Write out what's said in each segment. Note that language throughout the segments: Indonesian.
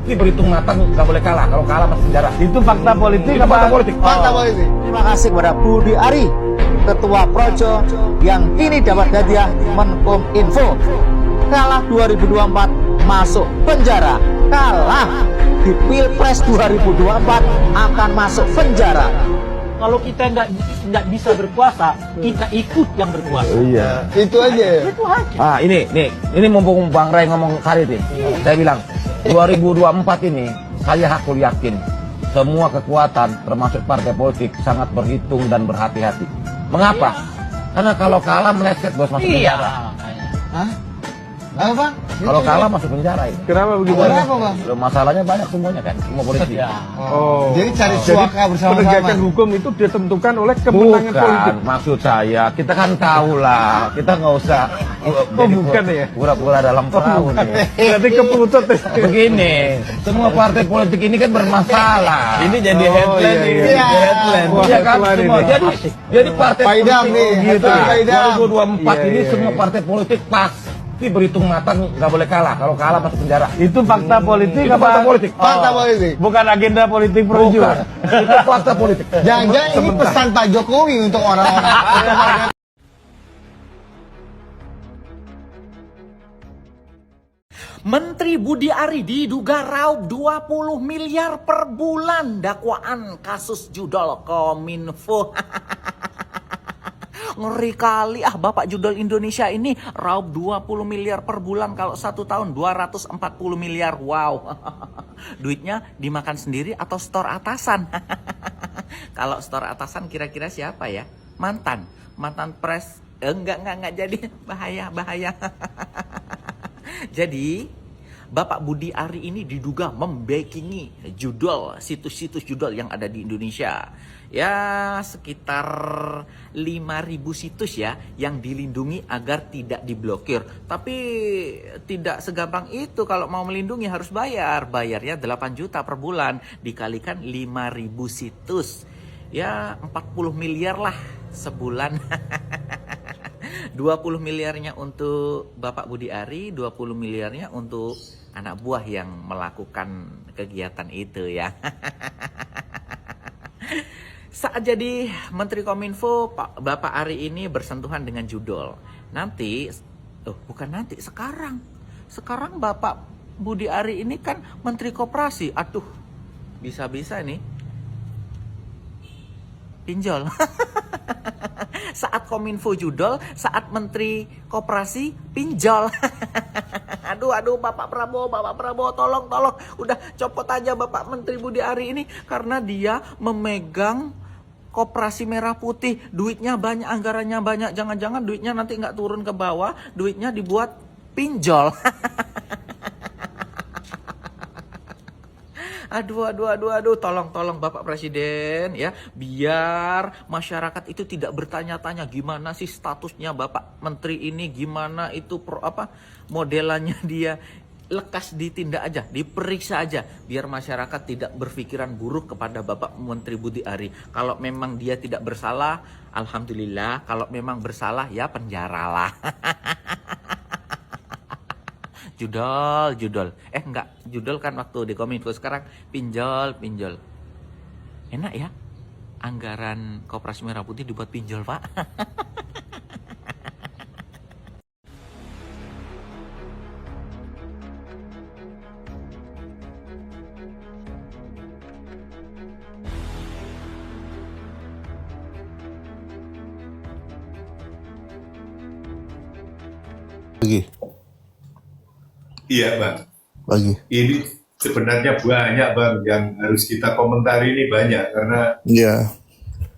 Ini berhitung matang, nggak boleh kalah. Kalau kalah masuk penjara. Itu fakta politik Itu apa? fakta politik. Fakta politik. Terima kasih kepada Budi Ari, Ketua Projo, yang kini dapat hadiah Menkominfo. Kalah 2024, masuk penjara. Kalah di Pilpres 2024, akan masuk penjara. Kalau kita nggak bisa berkuasa, kita ikut yang berkuasa. Iya. Itu aja. Itu aja. Ah, ini mumpung Bang Ray ngomong karir ini. Saya bilang 2024 ini saya hakul yakin semua kekuatan termasuk partai politik sangat berhitung dan berhati-hati. Mengapa? Karena kalau kalah meleset bos masuk Iya. penjara. Hah? Apa? Kalau kalah masuk penjara ini. Kenapa begitu? Kenapa, Bang? Loh, masalahnya banyak semuanya kan, semua politik. Ya. Oh. Jadi cari suaka bersama-sama. Penegakan hukum itu ditentukan oleh kemenangan politik. Bukan, maksud saya, kita kan tahu lah, kita nggak usah bukan ya? pura-pura dalam perahu nih. Berarti keputut. Begini, semua partai politik ini kan bermasalah. Ini jadi Oh, headline iya, ini. iya. Headline. Iya kan, Headline semua. ini. Jadi partai Pak Idam politik nih, gitu. Pak Idam. 2024 Iya, ini iya, semua iya. partai politik pasti berhitung matang, nggak boleh kalah. Kalau kalah masuk penjara. Itu fakta politik Itu apa? fakta politik. Fakta politik. Bukan agenda politik Projo. Bukan, itu fakta politik. Jangan-jangan ini pesan Pak Jokowi untuk orang-orang. Menteri Budi Ari diduga raup 20 miliar per bulan dakwaan kasus judol Kominfo. Ngeri kali Bapak judol Indonesia ini raup 20 miliar per bulan, kalau 1 tahun 240 miliar. Wow. Duitnya dimakan sendiri atau store atasan? Kalau store atasan kira-kira siapa ya? Mantan pres. Enggak jadi, bahaya. Jadi Bapak Budi Ari ini diduga membackingi judol, situs-situs judol yang ada di Indonesia. Ya sekitar 5.000 situs ya yang dilindungi agar tidak diblokir. Tapi tidak segampang itu, kalau mau melindungi harus bayar. Bayarnya 8 juta per bulan dikalikan 5.000 situs. Ya 40 miliar lah sebulan. 20 miliarnya untuk Bapak Budi Ari, 20 miliarnya untuk anak buah yang melakukan kegiatan itu ya. Saat jadi Menteri Kominfo, Bapak Ari ini bersentuhan dengan judol. Sekarang Bapak Budi Ari ini kan Menteri Koperasi. Aduh, bisa-bisa nih pinjol. Saat Kominfo judol, saat Menteri Koperasi pinjol. Aduh Bapak Prabowo, tolong. Udah copot aja Bapak Menteri Budi Ari ini, karena dia memegang Koperasi Merah Putih. Duitnya banyak, anggarannya banyak. Jangan-jangan duitnya nanti nggak turun ke bawah, duitnya dibuat pinjol. Aduh, tolong Bapak Presiden ya, biar masyarakat itu tidak bertanya-tanya gimana sih statusnya Bapak Menteri ini, gimana itu modelannya dia. Lekas ditindak aja, diperiksa aja, biar masyarakat tidak berpikiran buruk kepada Bapak Menteri Budi Ari. Kalau memang dia tidak bersalah, alhamdulillah. Kalau memang bersalah, ya penjaralah. Judol. Enggak, judol kan waktu di Kominfo, sekarang pinjol. Enak ya, anggaran Koperasi Merah Putih dibuat pinjol, Pak. Iya Bang, Bagi. ini sebenarnya banyak Bang yang harus kita komentari, ini banyak karena Iya.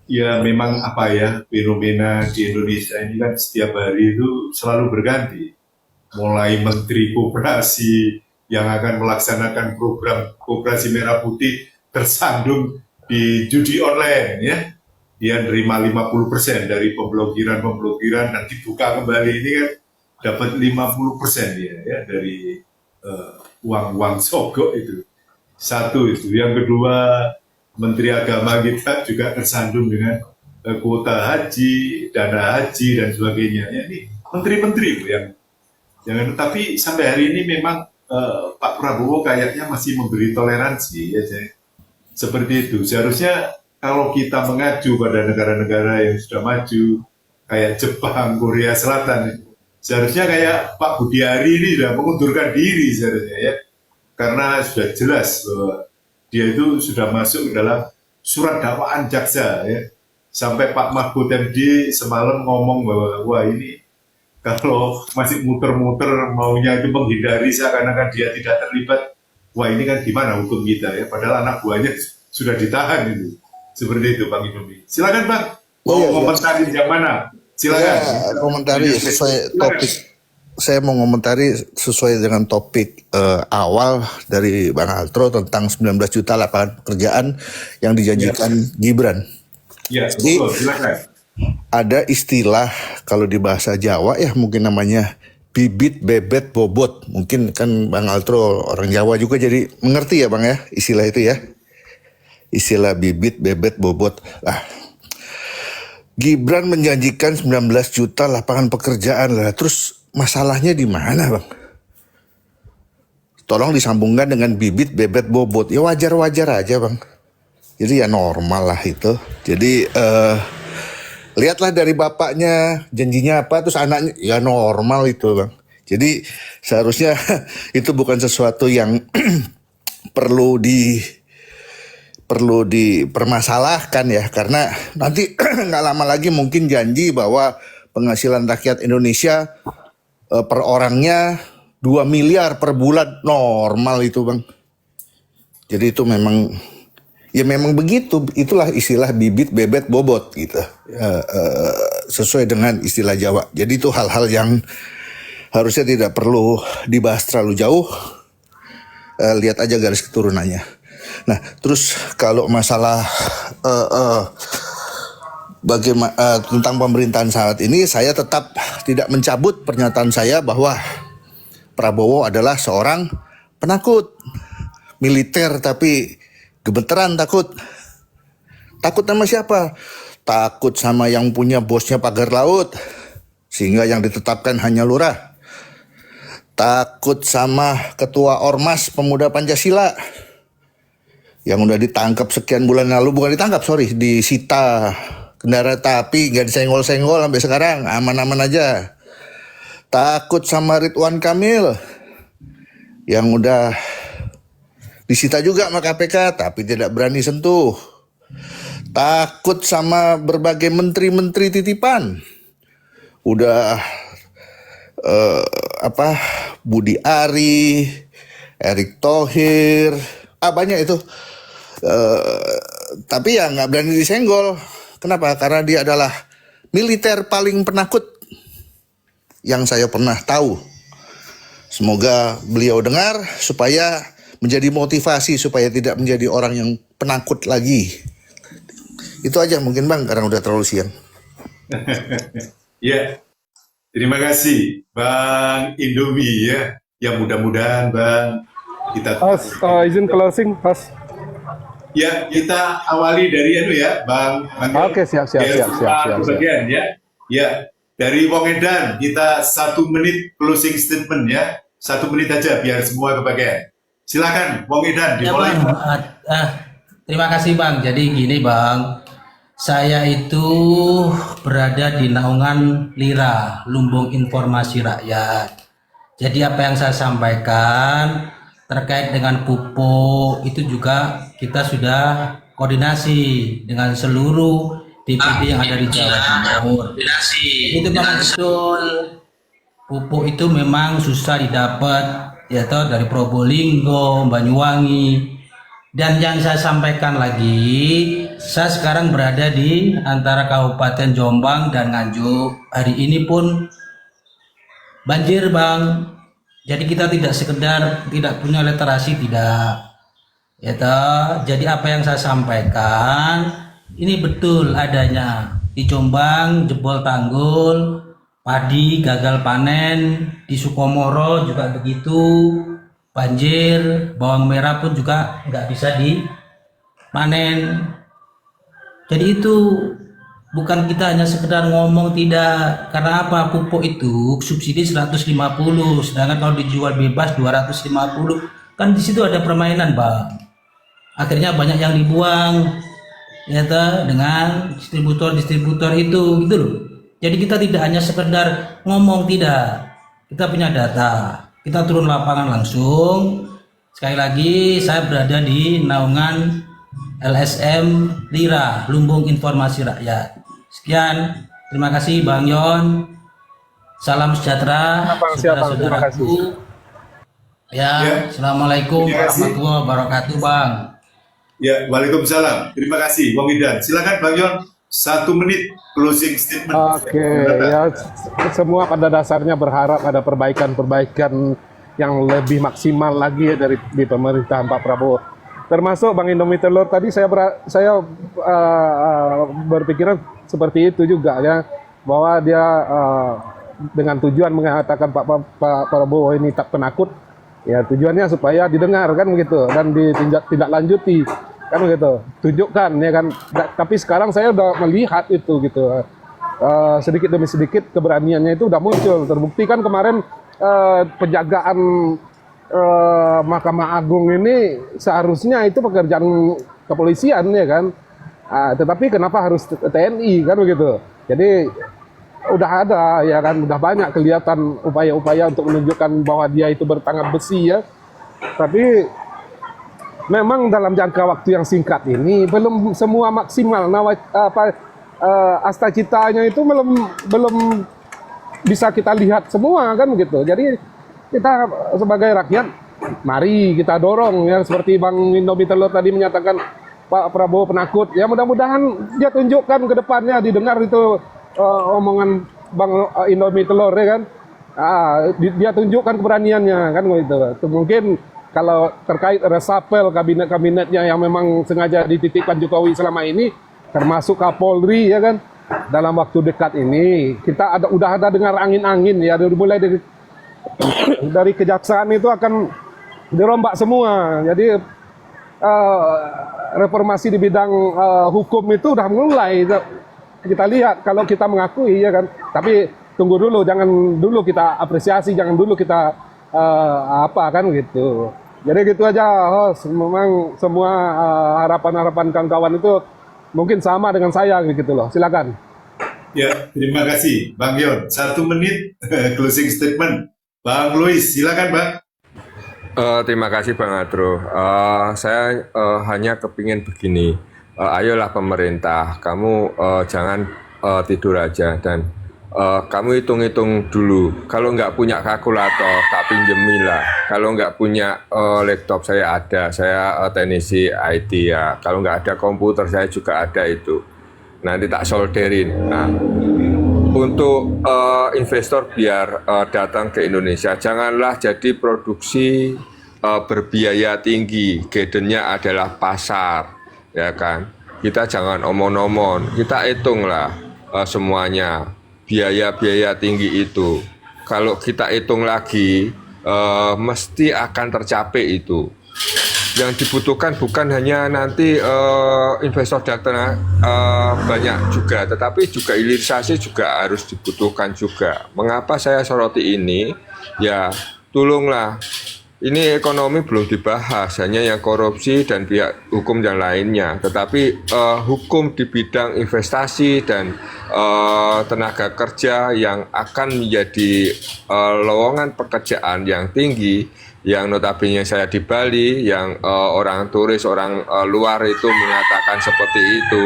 ya memang fenomena di Indonesia ini kan setiap hari itu selalu berganti. Mulai Menteri Koperasi yang akan melaksanakan program Koperasi Merah Putih tersandung di judi online ya. Dia nerima 50% dari pemblokiran nanti buka kembali ini kan dapat 50% dia ya dari uang sogok itu. Satu itu. Yang kedua, Menteri Agama kita juga tersandung dengan kuota haji, dana haji dan sebagainya. Ya, ini menteri-menteri yang jangan, tapi sampai hari ini memang Pak Prabowo kayaknya masih memberi toleransi ya, Jay. Seperti itu. Seharusnya kalau kita mengacu pada negara-negara yang sudah maju, kayak Jepang, Korea Selatan, seharusnya kayak Pak Budi Ari ini sudah mengundurkan diri seharusnya ya, karena sudah jelas bahwa dia itu sudah masuk ke dalam surat dakwaan jaksa ya. Sampai Pak Mahfud MD semalam ngomong bahwa wah ini kalau masih muter-muter maunya itu menghindari seakan-akan dia tidak terlibat, wah ini kan gimana hukum kita ya, padahal anak buahnya sudah ditahan itu. Seperti itu Bang Indomie. Silakan Bang, mau komentarin yang mana? Silakan. Ya, komentari sesuai topik. Saya mau komentari sesuai dengan topik awal dari Bang Altro tentang 19 juta lapangan pekerjaan yang dijanjikan Gibran. Ya, Jadi, betul, silakan. ada istilah kalau di bahasa Jawa ya mungkin namanya bibit, bebet, bobot. Mungkin kan Bang Altro orang Jawa juga jadi mengerti ya Bang ya istilah itu ya. Istilah bibit, bebet, bobot. Lah, Gibran menjanjikan 19 juta lapangan pekerjaan lah. Terus masalahnya di mana Bang? Tolong disambungkan dengan bibit, bebet, bobot. Ya wajar-wajar aja Bang. Jadi ya normal lah itu. Jadi lihatlah dari bapaknya janjinya apa, terus anaknya ya normal itu Bang. Jadi seharusnya itu bukan sesuatu yang perlu dipermasalahkan ya, karena nanti nggak lama lagi mungkin janji bahwa penghasilan rakyat Indonesia per orangnya 2 miliar per bulan, normal itu Bang. Jadi itu memang begitu, itulah istilah bibit, bebet, bobot gitu, sesuai dengan istilah Jawa. Jadi itu hal-hal yang harusnya tidak perlu dibahas terlalu jauh. Lihat aja garis keturunannya. Nah, terus kalau masalah bagaimana tentang pemerintahan saat ini, saya tetap tidak mencabut pernyataan saya bahwa Prabowo adalah seorang penakut militer, tapi gemeteran takut. Takut sama siapa? Takut sama yang punya bosnya pagar laut, sehingga yang ditetapkan hanya lurah. Takut sama ketua Ormas Pemuda Pancasila yang udah ditangkap sekian bulan lalu, bukan ditangkap, sorry, disita kendaraan tapi nggak disenggol-senggol sampai sekarang, aman-aman aja. Takut sama Ridwan Kamil yang udah disita juga sama KPK tapi tidak berani sentuh. Takut sama berbagai menteri-menteri titipan. Udah Budi Ari, Erick Thohir, banyak itu. Tapi ya nggak berani disenggol. Kenapa? Karena dia adalah militer paling penakut yang saya pernah tahu. Semoga beliau dengar supaya menjadi motivasi supaya tidak menjadi orang yang penakut lagi. Itu aja mungkin Bang, karena udah terlalu siang. Ya, terima kasih Bang Indomie ya. Ya mudah-mudahan Bang kita Izin closing, Mas. ya kita awali dari itu ya Bang. Oke, siap. Bagian ya. Ya, dari Wong Edan kita 1 menit closing statement ya. 1 menit aja biar semua kebagian. Silakan Wong Edan Ya dimulai. Bang, terima kasih Bang. Jadi gini Bang, saya itu berada di naungan LIRA, Lumbung Informasi Rakyat. Jadi apa yang saya sampaikan terkait dengan pupuk itu juga kita sudah koordinasi dengan seluruh DPD yang ada di Jawa Timur. Itu Bang, betul. Pupuk itu memang susah didapat, ya toh, dari Probolinggo, Banyuwangi. Dan yang saya sampaikan lagi, saya sekarang berada di antara Kabupaten Jombang dan Nganjuk. Hari ini pun banjir Bang. Jadi kita tidak sekedar tidak punya literasi, tidak. Ya toh, jadi apa yang saya sampaikan ini betul adanya. Di Jombang jebol tanggul, padi gagal panen, di Sukomoro juga begitu, banjir, bawang merah pun juga nggak bisa dipanen. Jadi itu bukan kita hanya sekedar ngomong tidak. Karena apa? Pupuk itu subsidi 150, sedangkan kalau dijual bebas 250. Kan di situ ada permainan, Bang. Akhirnya banyak yang dibuang ya toh, dengan distributor-distributor itu gitu loh. Jadi kita tidak hanya sekedar ngomong, tidak. Kita punya data. Kita turun lapangan langsung. Sekali lagi saya berada di naungan LSM Lira, Lumbung Informasi Rakyat. Sekian, terima kasih Bang Yon. Salam sejahtera, Bang, siap, Bang. Terima kasih. saudaraku. Ya, Assalamualaikum Terima kasih. warahmatullahi wabarakatuh, Bang. Ya, waalaikumsalam. Terima kasih, Bang Widan. Silakan Bang Yon, 1 menit closing statement. Oke, ya semua pada dasarnya berharap ada perbaikan-perbaikan yang lebih maksimal lagi ya di pemerintahan Pak Prabowo. Termasuk Bang Indomie Telur tadi saya berpikiran seperti itu juga ya, bahwa dia dengan tujuan mengatakan Pak Prabowo ini tak penakut, ya tujuannya supaya didengar kan begitu dan ditindak lanjuti kan begitu, tunjukkan ya kan. Tapi sekarang saya udah melihat itu gitu, sedikit demi sedikit keberaniannya itu udah muncul, terbukti kan kemarin penjagaan Mahkamah Agung ini seharusnya itu pekerjaan kepolisian ya kan, tetapi kenapa harus TNI kan begitu. Jadi udah ada ya kan, udah banyak kelihatan upaya-upaya untuk menunjukkan bahwa dia itu bertangan besi ya. Tapi memang dalam jangka waktu yang singkat ini belum semua maksimal. Asta citanya itu belum bisa kita lihat semua kan begitu. Jadi kita sebagai rakyat mari kita dorong ya, seperti Bang Indomie Telur tadi menyatakan Pak Prabowo penakut. Ya mudah-mudahan dia tunjukkan ke depannya, didengar itu omongan Bang Indomie Telur ya kan. Dia tunjukkan keberaniannya kan gitu. Mungkin kalau terkait resapel kabinet-kabinetnya yang memang sengaja dititipkan Jokowi selama ini, termasuk Kapolri ya kan, dalam waktu dekat ini kita udah ada dengar angin-angin ya, mulai dari kejaksaan itu akan dirombak semua. Jadi reformasi di bidang hukum itu udah mulai kita lihat kalau kita mengakui ya kan. Tapi tunggu dulu, jangan dulu kita apresiasi, jangan dulu kita apa kan gitu. Jadi gitu aja, host. Memang semua harapan-harapan kawan-kawan itu mungkin sama dengan saya gitu loh. Silakan. Ya, terima kasih Bang Yon. 1 menit closing statement. Bang Louis, silakan Bang. Terima kasih Bang Adro. Saya hanya kepingin begini. Ayolah pemerintah, kamu jangan tidur aja dan kamu hitung-hitung dulu. Kalau nggak punya kalkulator, tak pinjemilah. Kalau nggak punya laptop, saya ada. Saya teknisi IT ya. Kalau nggak ada komputer, saya juga ada itu. Nanti tak solderin. Nah, untuk investor biar datang ke Indonesia, janganlah jadi produksi berbiaya tinggi. Guidance-nya adalah pasar, ya kan? Kita jangan omon-omon, kita hitunglah semuanya. Biaya-biaya tinggi itu, kalau kita hitung lagi, mesti akan tercapai itu. Yang dibutuhkan bukan hanya nanti investor datang banyak juga, tetapi juga hilirisasi juga harus dibutuhkan juga. Mengapa saya soroti ini? Ya, tolonglah. Ini ekonomi belum dibahas, hanya yang korupsi dan pihak hukum dan lainnya. Tetapi hukum di bidang investasi dan tenaga kerja yang akan menjadi lowongan pekerjaan yang tinggi, yang notabene saya di Bali, yang orang turis, orang luar itu mengatakan seperti itu,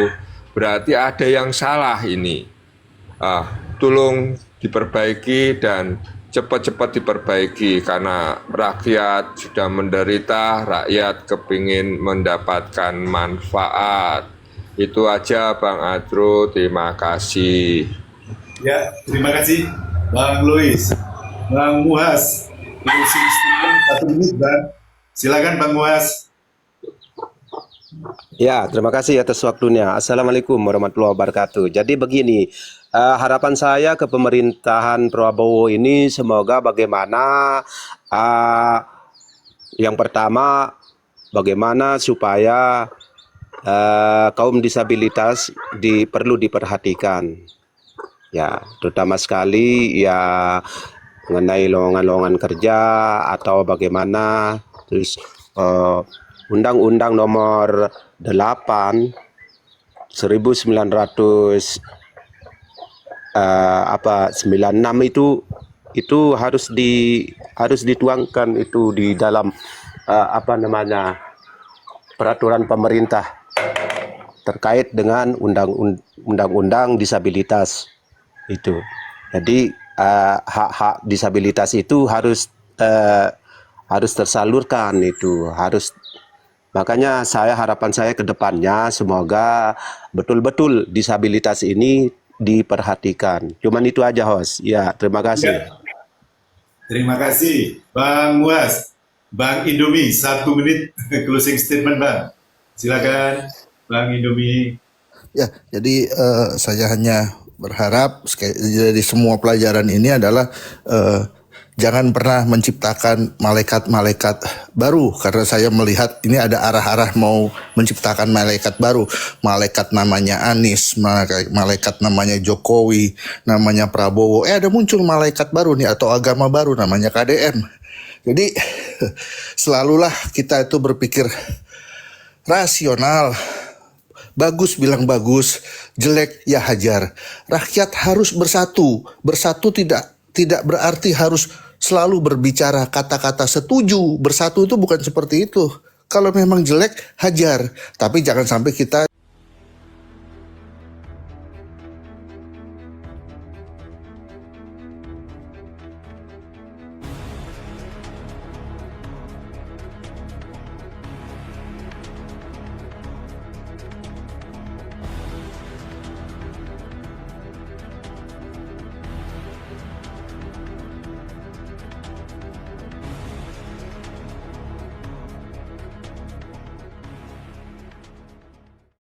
berarti ada yang salah ini. Tolong diperbaiki dan cepat-cepat diperbaiki karena rakyat sudah menderita, rakyat kepingin mendapatkan manfaat. Itu aja Bang Adro, terima kasih. Ya, terima kasih Bang Louis. Bang Muhas, closing statement 1 menit Bang. Silakan Bang Muhas. Ya, terima kasih atas waktunya. Assalamualaikum warahmatullahi wabarakatuh. Jadi begini, harapan saya ke pemerintahan Prabowo ini semoga bagaimana yang pertama, bagaimana supaya kaum disabilitas perlu diperhatikan. Ya, terutama sekali ya mengenai lowongan-lowongan kerja atau bagaimana. Terus Undang-Undang Nomor 8 1996 itu harus dituangkan itu di dalam peraturan pemerintah terkait dengan undang-undang disabilitas itu. Jadi hak-hak disabilitas itu harus tersalurkan itu, makanya harapan saya ke depannya semoga betul-betul disabilitas ini diperhatikan. Cuman itu aja, host. Ya, terima kasih. Ya. Terima kasih, Bang Muas. Bang Indomie, 1 menit closing statement, Bang. Silakan, Bang Indomie. Ya, jadi saya hanya berharap dari semua pelajaran ini adalah jangan pernah menciptakan malaikat-malaikat baru, karena saya melihat ini ada arah-arah mau menciptakan malaikat baru. Malaikat namanya Anies, malaikat namanya Jokowi, namanya Prabowo. Ada muncul malaikat baru nih atau agama baru namanya KDM. Jadi selalulah kita itu berpikir rasional. Bagus bilang bagus, jelek ya hajar. Rakyat harus bersatu. Bersatu tidak berarti harus selalu berbicara kata-kata setuju. Bersatu itu bukan seperti itu. Kalau memang jelek, hajar. Tapi jangan sampai kita